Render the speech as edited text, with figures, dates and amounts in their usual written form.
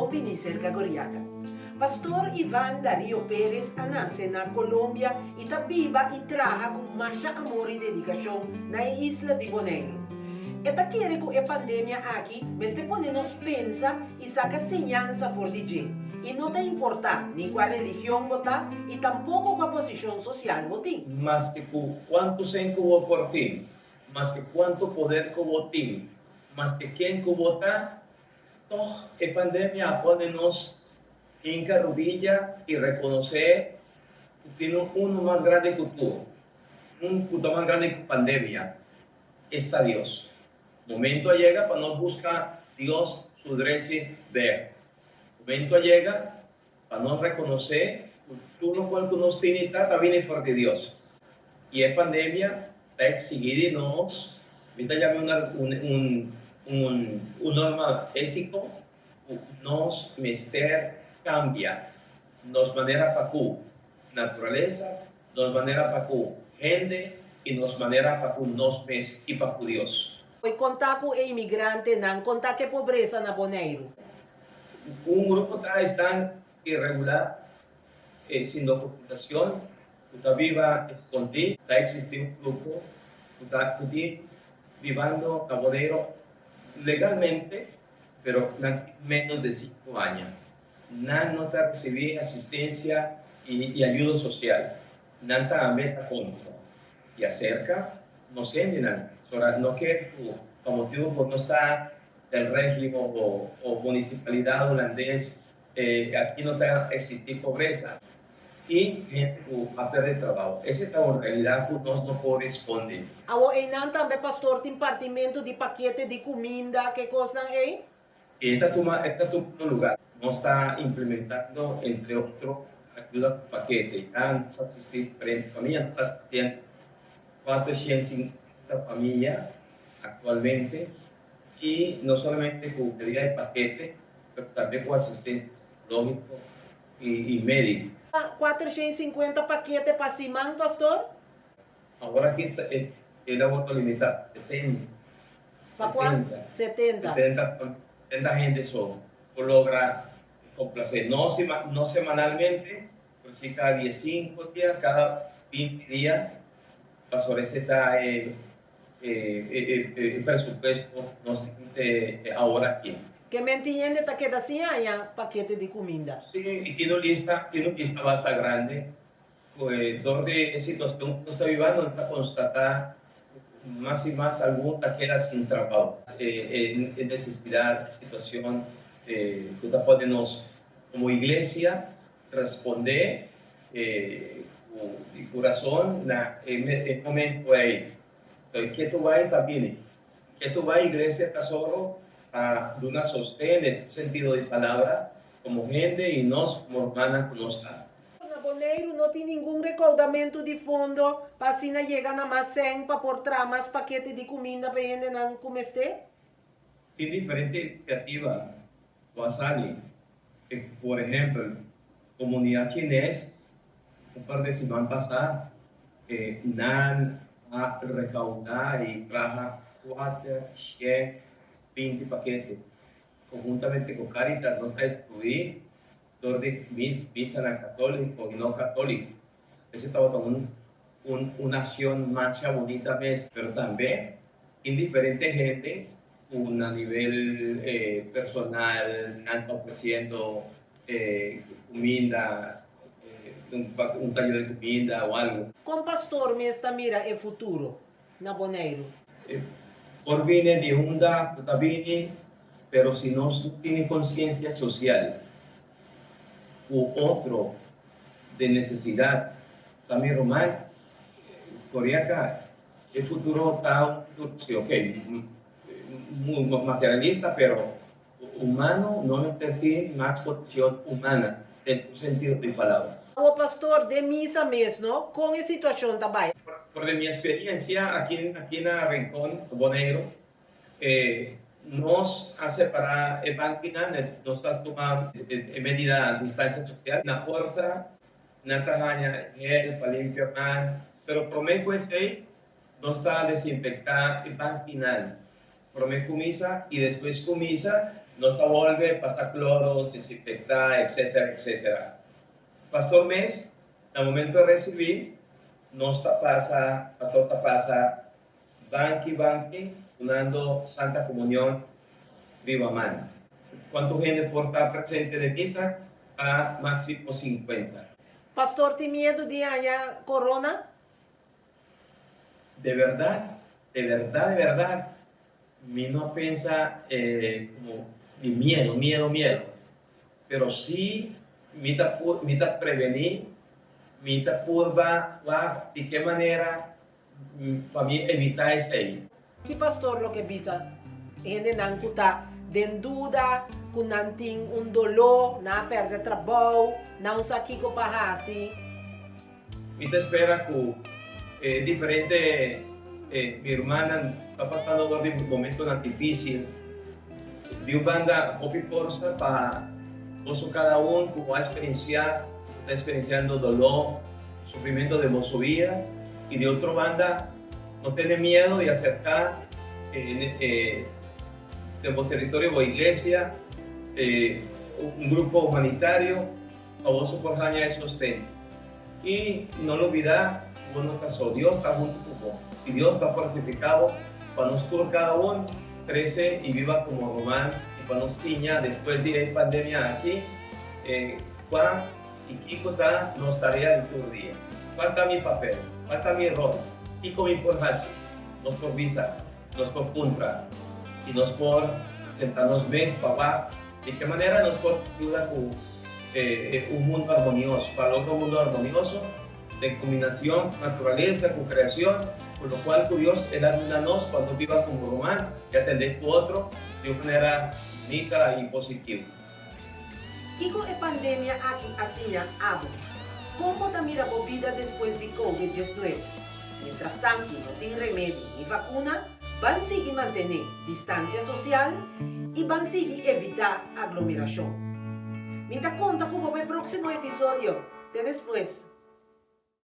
Binicer Cagoriaca. Pastor Ivan Dario Pérez nace na Colombia e tá viva e traja com mucha amor e dedicação na isla de Bonaire. Eta quiere que a pandemia aqui, mas te pone nos pensa e saca señanza for de gente. E não te importa ni qual religião votar e tampouco com a posição social votar. Más que cuánto se hubo por ti, más que cuánto poder hubo ti, más que quién vota, toda la pandemia pone-nos en rodilla y reconocer que tiene uno más grande que tú, un puto más grande que pandemia, está Dios. Momento llega para nos buscar Dios su derecho ver. Momento llega para nos reconocer tú lo cual nos tiene está viene por de Dios. Y la pandemia está exigiéndonos, ahorita llame un norma ético, nos mester cambia, nos manera para cu naturaleza, nos manera para cu gente y nos manera para cu nos mes y para cu Dios. Hoy contar com imigrante, não contar com pobreza na Bonaire. Un grupo está irregular, sin documentación, está viva escondido, está existiendo un grupo, está viviendo cabodero legalmente, pero menos de 5 años. No nos ha recibido asistencia y ayuda social. Nanta meta contra y acerca, no sé, no que por motivo por no estar del régimen o municipalidad holandés, aquí no está existir pobreza y gente va a perder trabajo. Esa es la realidad que no corresponde. Awo einan também pastor tem partimento de paquete de comida que costan aí? Esta toma lugar. No está implementando, entre otros, ayuda por paquete. Ya no está asistiendo diferentes familias, no está asistiendo 450 familias actualmente. Y no solamente con medida de paquete, pero también con asistencia psicológica y médica. 450 paquete para Simán, pastor? Ahora aquí es la voto limitada, 70. ¿Para cuánto? 70. 70 gente son, por lograr complacer, no semanalmente, pero sí cada 15 días, cada 20 días, pastor ese está el presupuesto nos ahora aquí. Que me entiende que queda así allá paquete de comida. Sí, y tiene una lista bastante grande, pues, donde situación no está viviendo, no está constatada más y más alguna que era sin trabajo, en necesidad, situación, que podemos como iglesia responder de corazón en el momento ahí. Entonces, ¿qué tú vas también? ¿Qué tú vas a iglesia está solo a una sostén en tu sentido de palabra como gente y nos como hermanas conozcan? Na Bonaire não tem nenhum recaudamento de fundo para assim chegar na almacén para por tramas paquete de comida para gente não comer. Hay diferentes iniciativas, Wasani, por ejemplo, comunidad chinesa, un par de semanas pasadas, NAN a recaudar y trabaja 420 paquetes, conjuntamente con Caritas, nos a estudiar donde misa católico y no católico. Ese estaba tomando una acción más bonita mes, pero también indiferente gente, a nivel personal, están ofreciendo comida, un taller de comida o algo. Como pastor me está mira el futuro na Bonaire? Por viene de onda, también, pero si no tiene conciencia social u otro de necesidad, también Román, Coreaca, el futuro está, sí, ok, muy materialista, pero humano no es decir más condición humana, en tu sentido de palabra. O pastor de misa mesmo, com a situação também. Por mi experiencia aquí en Rincón, Bonaire, nos hace para el banquina, nos ha tomado medida de distancia social, na fuerza, na tamaña, para limpiar, pero prometo ese, nos está desinfectar el banquinal. Promé comisa y después comisa, nos vuelve, pasa cloros, desinfectar, etcétera, etcétera. Pastor Mes, al momento de recibir, nos pasa, pastor pasa, banqui, unando Santa Comunión, viva mano. ¿Cuánto gente por estar presente de misa? A máximo 50. Pastor, ¿tiene miedo de haya corona? De verdad, de verdad, mi no piensa como de miedo. Pero sí, mita prevenir, mita purva, de qué manera para mí evitar eso ahí. Que pastor lo que bisa, gente nan kuta den duda, kung nanting un dolo, na perde trabaho, na un sakiko pahasi. Mita espera que diferente, mi hermana está pasando por un momento difícil. Dios banda popi forza para cada uno como va a experienciar, está experienciando dolor, sufrimiento de su vida, y de otra banda no tiene miedo de acercar de los territorios de la iglesia, un grupo humanitario, para vos soportar esos temas. Y no lo olvidar, bueno, Dios está junto con vos, y Dios está fortificado para nosotros cada uno crece y viva como romano, y para nos ciña después de la pandemia aquí, Juan y Kiko está nos tarea de todo día. ¿Cuál está mi papel? ¿Cuál está mi rol? Kiko me por fácil, nos por visa, nos por contra, y nos por sentarnos bien, papá, de qué manera nos por ayudar con un mundo armonioso, para otro mundo armonioso, de combinación naturaleza con creación, por lo cual Dios ayuda a nos cuando viva como romano y atender a otro de una manera bonita y positiva. Kiko e pandemia aquí asinya abo. ¿Cómo también la vida después de COVID-19? Mientras tanto, no tiene remedio ni vacuna, van seguir mantener distancia social y van seguir evitar aglomeración. Mientras conta como el próximo episodio de después.